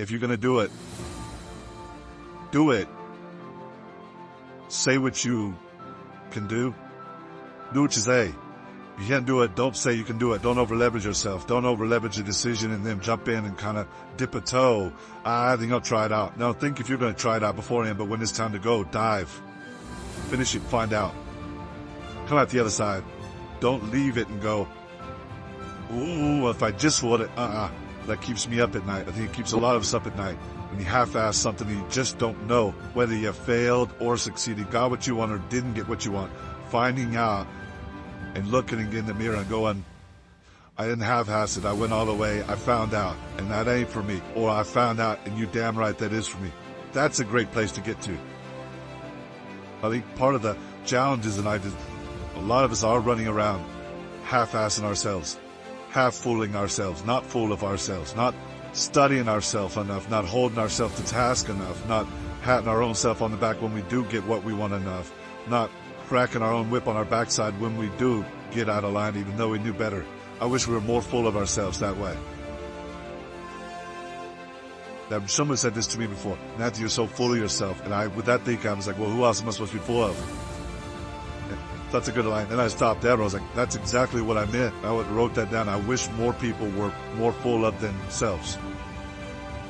If you're gonna do it, do it. Say what you can do. Do what you say. If you can't do it, don't say you can do it. Don't over-leverage yourself. Don't over-leverage a decision and then jump in and kind of dip a toe. I think I'll try it out. No, think if you're going to try it out beforehand, but when it's time to go, dive. Finish it, find out. Come out the other side. Don't leave it and go, ooh, if I just would it, That keeps me up at night. I think it keeps a lot of us up at night. When you half-ass something and you just don't know whether you failed or succeeded, got what you want or didn't get what you want. Finding out and looking in the mirror and going, I didn't half-ass it. I went all the way. I found out, and that ain't for me. Or I found out, and you damn right that is for me. That's a great place to get to. I think part of the challenges, and a lot of us are running around half-assing ourselves, half-fooling ourselves, not full of ourselves, not studying ourselves enough, not holding ourselves to task enough, not patting our own self on the back when we do get what we want enough, not cracking our own whip on our backside when we do get out of line even though we knew better. I wish we were more full of ourselves that way. Now, someone said this to me before, Matthew, you're so full of yourself. And with that thinking, I was like, well, who else am I supposed to be full of? That's a good line. Then I stopped there and I was like, that's exactly what I meant. I wrote that down. I wish more people were more full of themselves.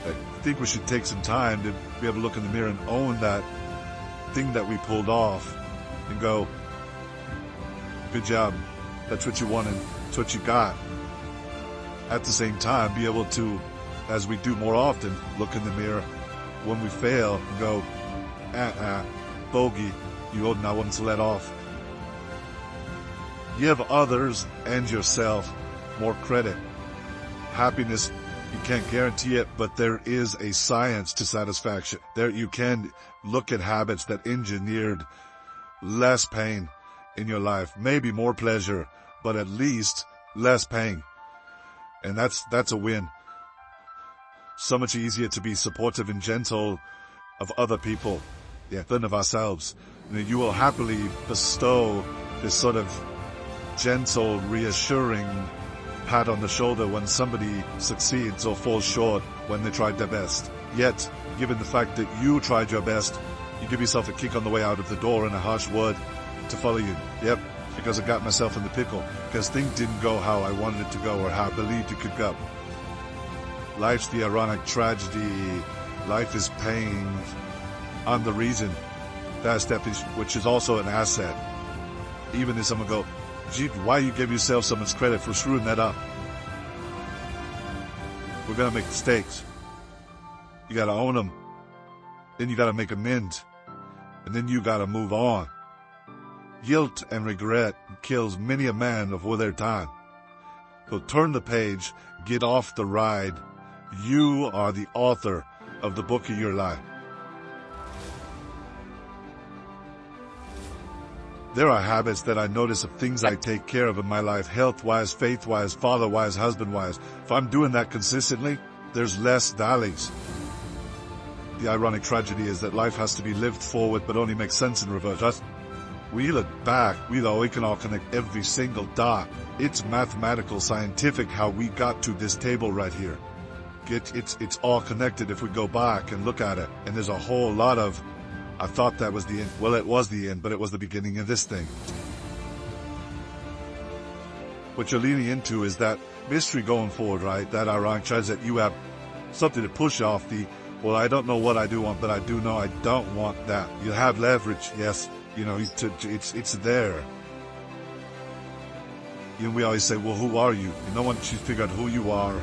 I think we should take some time to be able to look in the mirror and own that thing that we pulled off and go, good job. That's what you wanted. That's what you got. At the same time, be able to, as we do more often, look in the mirror when we fail and go, bogey, you ought not want to let off. Give others and yourself more credit. Happiness, you can't guarantee it, but there is a science to satisfaction. There you can look at habits that engineered less pain in your life, maybe more pleasure, but at least less pain. And that's a win. So much easier to be supportive and gentle of other people, than of ourselves. You will happily bestow this sort of gentle, reassuring pat on the shoulder when somebody succeeds or falls short when they tried their best. Yet, given the fact that you tried your best, you give yourself a kick on the way out of the door and a harsh word to follow you. Yep, because I got myself in the pickle. Because things didn't go how I wanted it to go or how I believed it could go. Life's the ironic tragedy. Life is pain. I'm the reason. That step is, which is also an asset. Even if someone go, gee, why you give yourself so much credit for screwing that up? We're gonna make mistakes. You gotta own them. Then you gotta make amends. And then you gotta move on. Guilt and regret kills many a man before their time. So turn the page, get off the ride. You are the author of the book of your life. There are habits that I notice of things I take care of in my life, health-wise, faith-wise, father-wise, husband-wise. If I'm doing that consistently, there's less valleys. The ironic tragedy is that life has to be lived forward but only makes sense in reverse. We look back, we can all connect every single dot. It's mathematical, scientific how we got to this table right here. It's all connected if we go back and look at it. And there's a whole lot of, I thought that was the end. Well, it was the end, but it was the beginning of this thing. What you're leaning into is that mystery going forward, right? That ironic tragedy that you have something to push off the, well, I don't know what I do want, but I do know I don't want that. You have leverage, yes. It's there. We always say, well, who are you? And no one should figure out who you are.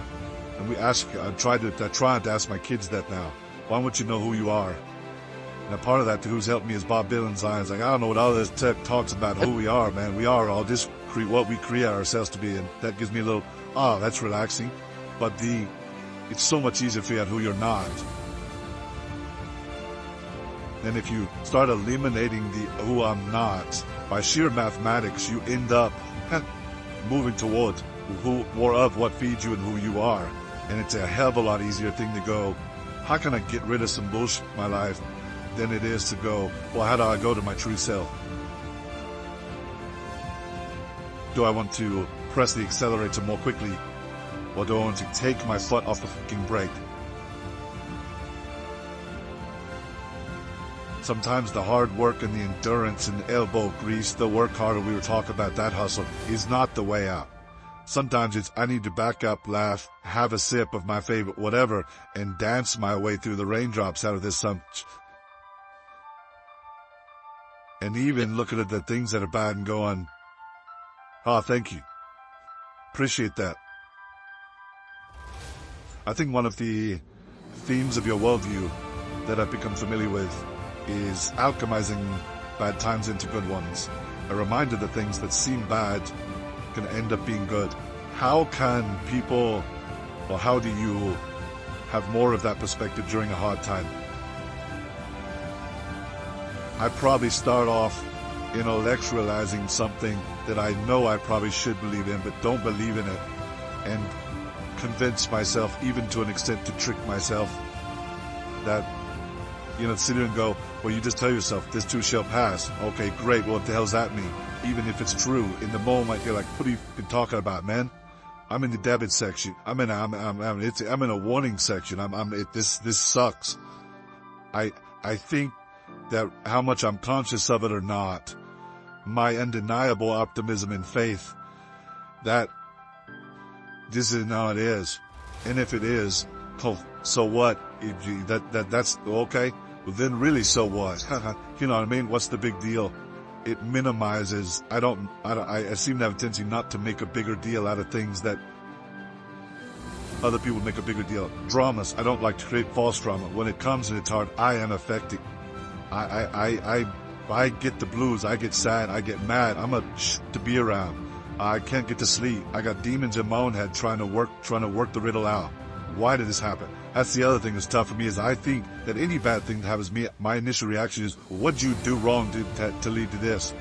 And we ask, I'm trying to ask my kids that now. Why don't you know who you are? And a part of that, who's helped me is Bob Dylan's lines. Like, I don't know what all this talks about who we are, man. We are all just what we create ourselves to be. And that gives me a little, that's relaxing. But it's so much easier to figure out who you're not. And if you start eliminating the who I'm not, by sheer mathematics, you end up moving towards more of what feeds you and who you are. And it's a hell of a lot easier thing to go, how can I get rid of some bullshit in my life, than it is to go, well, how do I go to my true self? Do I want to press the accelerator more quickly? Or do I want to take my foot off the fucking brake? Sometimes the hard work and the endurance and the elbow grease, the work harder, we were talking about that hustle, is not the way out. Sometimes it's, I need to back up, laugh, have a sip of my favorite whatever, and dance my way through the raindrops out of this sun. And even looking at the things that are bad and going, oh, thank you. Appreciate that. I think one of the themes of your worldview that I've become familiar with is alchemizing bad times into good ones. A reminder that things that seem bad can end up being good. How can people, or how do you have more of that perspective during a hard time? I probably start off intellectualizing something that I know I probably should believe in, but don't believe in it, and convince myself, even to an extent to trick myself, that, sit here and go, well, you just tell yourself, this too shall pass. Okay, great, well, what the hell's that mean? Even if it's true, in the moment, you're like, what have you been talking about, man? I'm in the debit section. I'm in a warning section. This sucks. I think that how much I'm conscious of it or not, my undeniable optimism and faith that this is how it is. And if it is, so what? That's okay. Well, then really, so what? You know what I mean? What's the big deal? It minimizes. I seem to have a tendency not to make a bigger deal out of things that other people make a bigger deal. Dramas. I don't like to create false drama. When it comes and it's hard, I am affected. I get the blues. I get sad. I get mad. I'm to be around. I can't get to sleep. I got demons in my own head trying to work the riddle out. Why did this happen? That's the other thing that's tough for me, is I think that any bad thing that happens to me, my initial reaction is, what'd you do wrong to lead to this?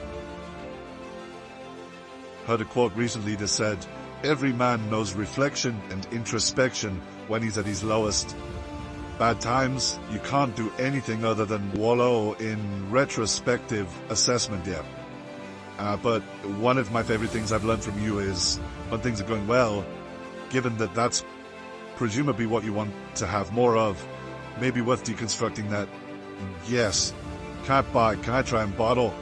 Heard a quote recently that said, every man knows reflection and introspection when he's at his lowest. Bad times, you can't do anything other than wallow in retrospective assessment yet. But one of my favorite things I've learned from you is, when things are going well, given that that's presumably what you want to have more of, maybe worth deconstructing that. Yes, can I try and bottle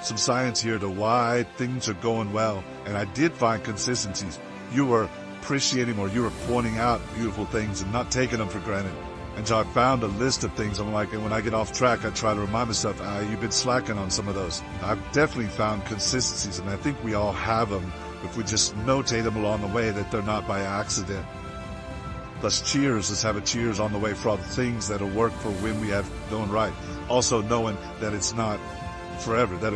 some science here to why things are going well? And I did find consistencies. You were appreciating, or you were pointing out beautiful things and not taking them for granted. And so I found a list of things. I'm like, and when I get off track, I try to remind myself, you've been slacking on some of those. I've definitely found consistencies, and I think we all have them if we just notate them along the way, that they're not by accident. Plus, cheers. Let's have a cheers on the way for all the things that'll work for when we have going right. Also knowing that it's not forever, that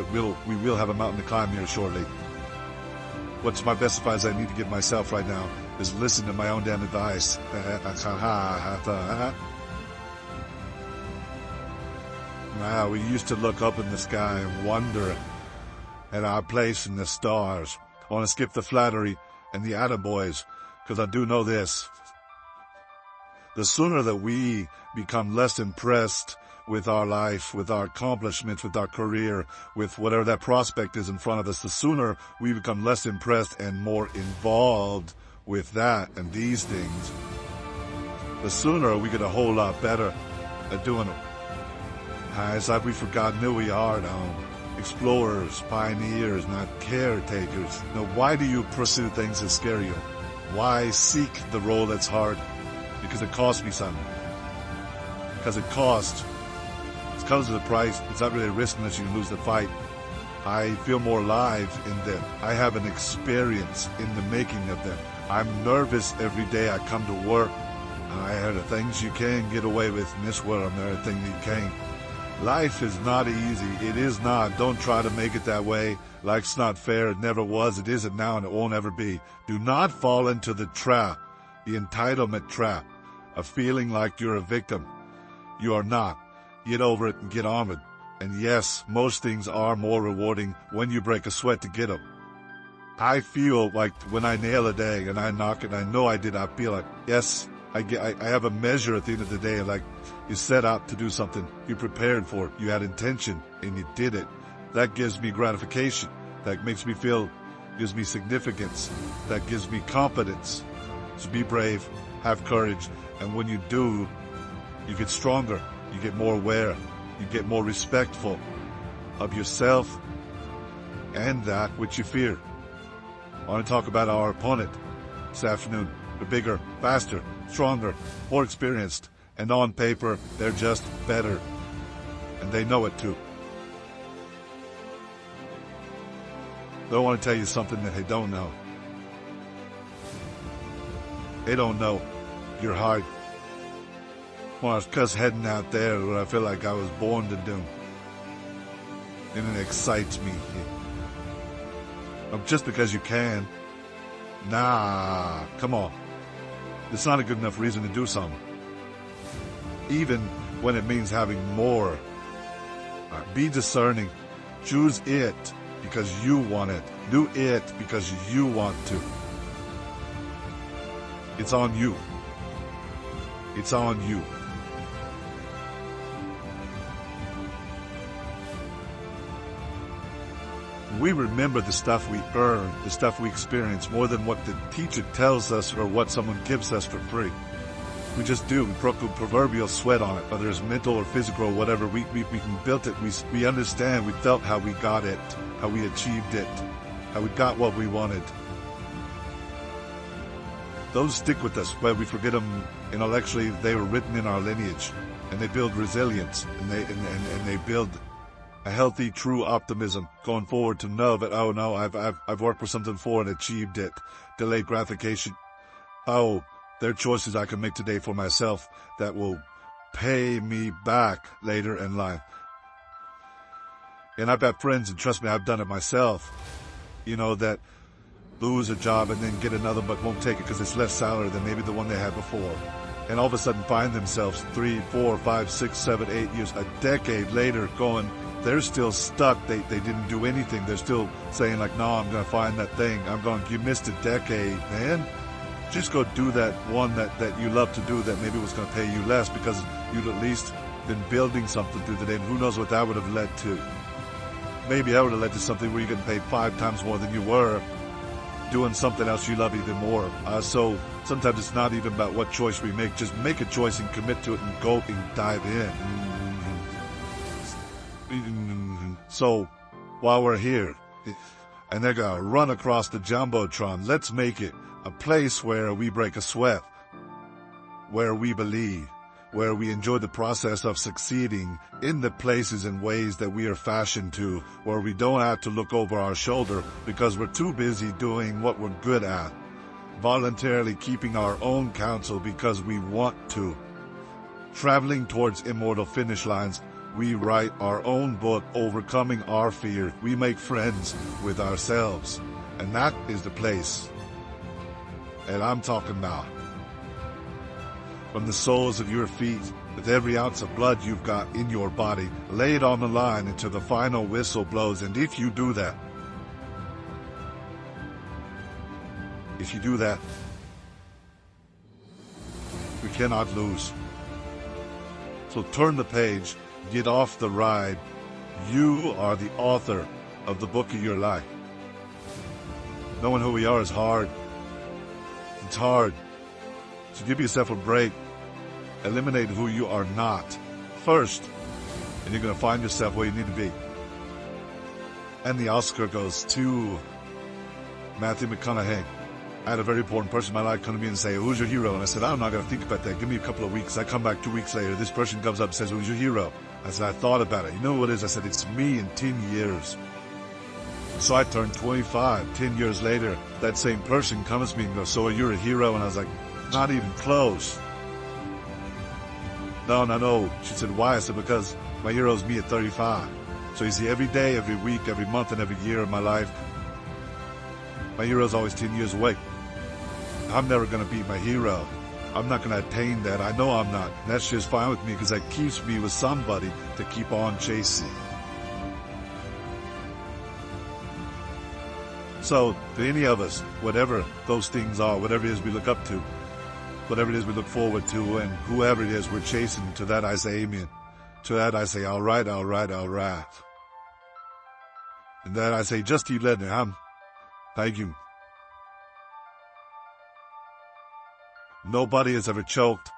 we will have a mountain to climb here shortly. What's my best advice I need to give myself right now is listen to my own damn advice. Now, we used to look up in the sky and wonder at our place in the stars. I want to skip the flattery and the attaboys, because I do know this. The sooner that we become less impressed with our life, with our accomplishments, with our career, with whatever that prospect is in front of us, the sooner we become less impressed and more involved with that and these things, the sooner we get a whole lot better at doing it. It's like we've forgotten who we are now. Explorers, pioneers, not caretakers. Now, why do you pursue things that scare you? Why seek the role that's hard? Because it costs me something. Because it costs. It comes with a price. It's not really a risk unless you lose the fight. I feel more alive in them. I have an experience in the making of them. I'm nervous every day I come to work. There are things you can get away with in this world, and there are things you can't. Life is not easy. It is not. Don't try to make it that way. Life's not fair. It never was. It isn't now, and it won't ever be. Do not fall into the trap, the entitlement trap, of feeling like you're a victim. You are not. Get over it and get on with it. And yes, most things are more rewarding when you break a sweat to get them. I feel like when I nail a day and I knock it, I know I did, I feel like, yes, I have a measure at the end of the day, like you set out to do something, you prepared for it, you had intention, and you did it. That gives me gratification. That makes me feel, gives me significance. That gives me confidence. So be brave, have courage, and when you do, you get stronger, you get more aware, You get more respectful of yourself and that which you fear. I want to talk about our opponent this afternoon. They're bigger, faster, stronger, more experienced, and on paper, they're just better. And they know it too. They want to tell you something that they don't know. They don't know you're hard. Well, it's because heading out there what I feel like I was born to do. And it excites me. Just because you can. Nah, come on. It's not a good enough reason to do something. Even when it means having more. Be discerning. Choose it because you want it. Do it because you want to. It's on you. It's on you. We remember the stuff we earn, the stuff we experience, more than what the teacher tells us or what someone gives us for free. We just do. We put the proverbial sweat on it, whether it's mental or physical or whatever. We built it. We understand. We felt how we got it, how we achieved it, how we got what we wanted. Those stick with us, but we forget them intellectually. They were written in our lineage, and they build resilience, and they build a healthy, true optimism going forward to know that, oh no, I've worked for something for and achieved it. Delayed gratification. Oh, there are choices I can make today for myself that will pay me back later in life. And I've got friends, and trust me, I've done it myself, that lose a job and then get another but won't take it because it's less salary than maybe the one they had before. And all of a sudden find themselves 3, 4, 5, 6, 7, 8 years, a decade later going, they're still stuck. They didn't do anything. They're still saying like, no, I'm going to find that thing. You missed a decade, man. Just go do that one that you love to do that maybe was going to pay you less because you'd at least been building something through the day. And who knows what that would have led to. Maybe that would have led to something where you get paid 5 times more than you were doing something else you love even more. So sometimes it's not even about what choice we make. Just make a choice and commit to it and go and dive in. So while we're here, and they're going to run across the Jumbotron, let's make it a place where we break a sweat, where we believe, where we enjoy the process of succeeding in the places and ways that we are fashioned to, where we don't have to look over our shoulder because we're too busy doing what we're good at, voluntarily keeping our own counsel because we want to. Traveling towards immortal finish lines, we write our own book, overcoming our fear. We make friends with ourselves, and that is the place. And I'm talking about from the soles of your feet, with every ounce of blood you've got in your body, lay it on the line until the final whistle blows. And if you do that, we cannot lose. So turn the page, get off the ride. You are the author of the book of your life. Knowing who we are is hard. It's hard. So give yourself a break. Eliminate who you are not first, and you're going to find yourself where you need to be. And the Oscar goes to Matthew McConaughey. I had a very important person in my life come to me and say, who's your hero? And I said, I'm not going to think about that. Give me a couple of weeks. I come back 2 weeks later. This person comes up and says, who's your hero? I said, I thought about it. You know what it is? I said, it's me in 10 years. So I turned 25. 10 years later, that same person comes to me and goes, so you're a hero? And I was like, not even close. No. She said, why? I said, because my hero is me at 35. So you see, every day, every week, every month, and every year of my life, my hero is always 10 years away. I'm never going to be my hero. I'm not going to attain that. I know I'm not. And that's just fine with me because that keeps me with somebody to keep on chasing. So, to any of us, whatever those things are, whatever it is we look up to, whatever it is we look forward to, and whoever it is we're chasing, to that I say amen. To that I say, all right. And that I say, just keep letting it. Thank you. Nobody has ever choked.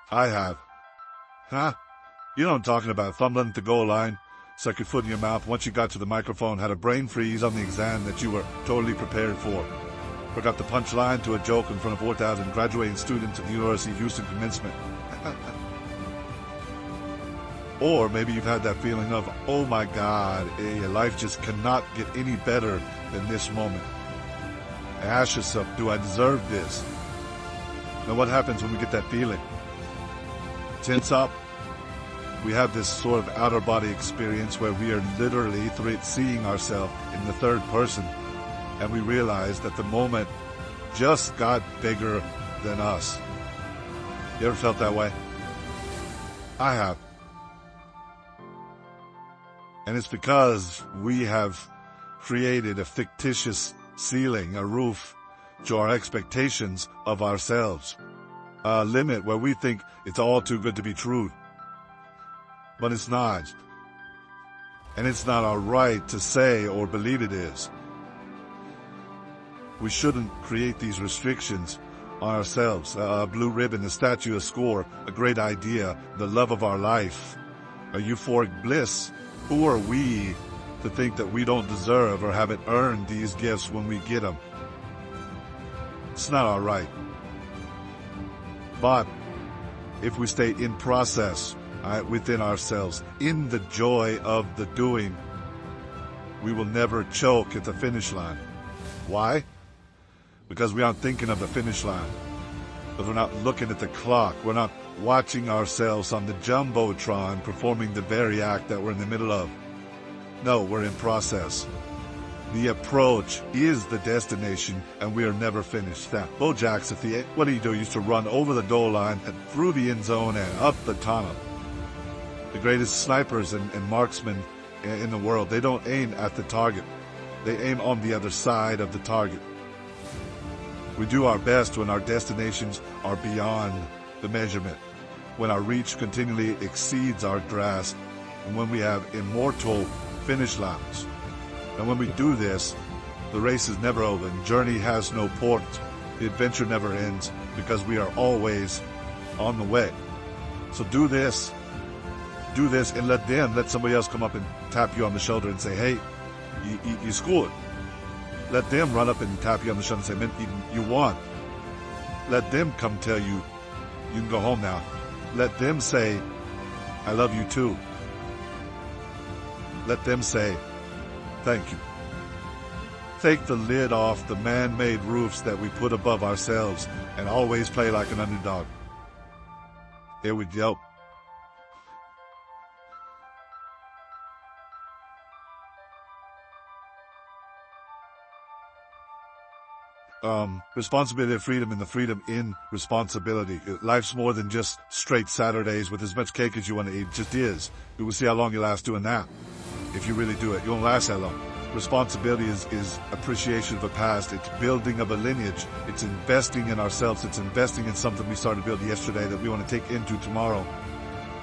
I have. You know what I'm talking about, fumbling at the goal line, stuck your foot in your mouth once you got to the microphone, had a brain freeze on the exam that you were totally prepared for. Forgot the punchline to a joke in front of 4,000 graduating students at the University of Houston commencement. Or maybe you've had that feeling of, oh my God, your life just cannot get any better than this moment. Ask yourself, do I deserve this? Now what happens when we get that feeling? Tense up. We have this sort of outer body experience where we are literally seeing ourselves in the third person, and we realize that the moment just got bigger than us. You ever felt that way? I have. And it's because we have created a fictitious ceiling, a roof to our expectations of ourselves, a limit where we think it's all too good to be true. But it's not. And it's not our right to say or believe it is. We shouldn't create these restrictions on ourselves. A blue ribbon, a statue, a score, a great idea, the love of our life, a euphoric bliss. Who are we to think that we don't deserve or haven't earned these gifts when we get them? It's not our right. But if we stay in process, within ourselves, in the joy of the doing, we will never choke at the finish line. Why? Because we aren't thinking of the finish line. Because we're not looking at the clock. We're not watching ourselves on the Jumbotron performing the very act that we're in the middle of. No, we're in process. The approach is the destination, and we are never finished. Now, Bo Jackson, what did he do? He used to run over the goal line and through the end zone and up the tunnel. The greatest snipers and marksmen in the world, they don't aim at the target. They aim on the other side of the target. We do our best when our destinations are beyond the measurement, when our reach continually exceeds our grasp, and when we have immortal finish lines. And when we do this, the race is never over, the journey has no port, the adventure never ends, because we are always on the way. So do this, and let somebody else come up and tap you on the shoulder and say, hey, you scored. Let them run up and tap you on the shoulder and say, man, you won. Let them come tell you, you can go home now. Let them say, I love you too. Let them say, thank you. Take the lid off the man-made roofs that we put above ourselves and always play like an underdog. Here we go. Responsibility of freedom and the freedom in responsibility. Life's more than just straight Saturdays with as much cake as you want to eat. It just is. We will see how long you last doing that. If you really do it, you won't last that long. Responsibility is appreciation of a past. It's building of a lineage. It's investing in ourselves. It's investing in something we started building yesterday that we want to take into tomorrow.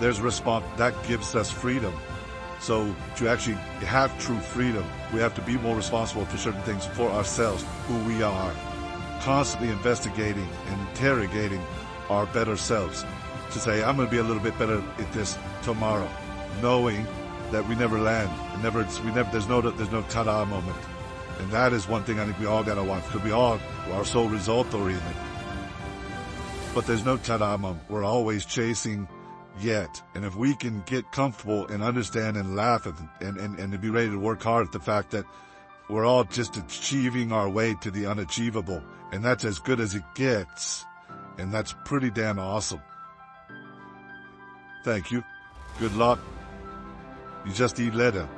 There's that gives us freedom. So to actually have true freedom, we have to be more responsible for certain things for ourselves, who we are. Constantly investigating and interrogating our better selves to say, I'm going to be a little bit better at this tomorrow, knowing that we never land. There's no ta-da moment. And that is one thing I think we all got to want, because we all are so result-oriented. But there's no ta-da moment. We're always chasing yet. And if we can get comfortable and understand and laugh and to be ready to work hard at the fact that we're all just achieving our way to the unachievable, and that's as good as it gets, and that's pretty damn awesome. Thank you. Good luck. You just eat later.